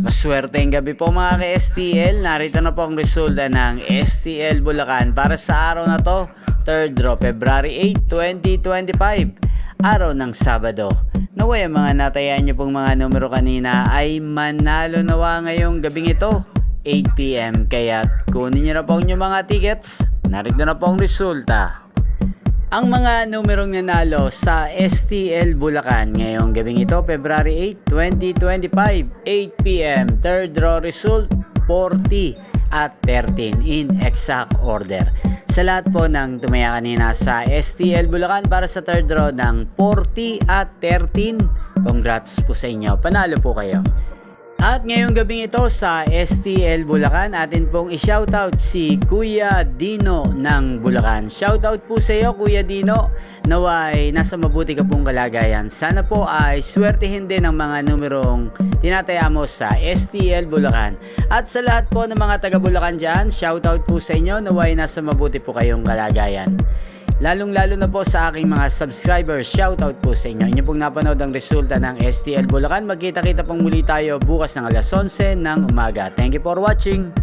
Maswerteng gabi po mga ka-STL. Narito na po ang resulta ng STL Bulacan para sa araw na to, 3rd draw, February 8, 2025, araw ng Sabado. Naway ang mga natayan nyo pong mga numero kanina ay manalo nawa ngayong gabing ito, 8 PM. Kaya kunin nyo na po ang inyong mga tickets. Narito na po ang resulta. Ang mga numerong nanalo sa STL Bulacan ngayong gabing ito, February 8, 2025, 8 PM, 3rd draw result, 40 at 13 in exact order. Sa lahat po ng tumaya kanina sa STL Bulacan para sa 3rd draw ng 40 at 13, congrats po sa inyo, panalo po kayo. At ngayong gabing ito sa STL Bulacan, atin pong i-shoutout si Kuya Dino ng Bulacan. Shoutout po sa iyo Kuya Dino, naway nasa mabuti ka pong kalagayan. Sana po ay swertihin din ang mga numerong tinataya mo sa STL Bulacan. At sa lahat po ng mga taga Bulacan dyan, shoutout po sa inyo, naway nasa mabuti po kayong kalagayan. Lalong-lalo na po sa aking mga subscribers, shoutout po sa inyo. Inyo pong napanood ang resulta ng STL Bulacan. Magkita-kita pong muli tayo bukas ng alas 11 ng umaga. Thank you for watching.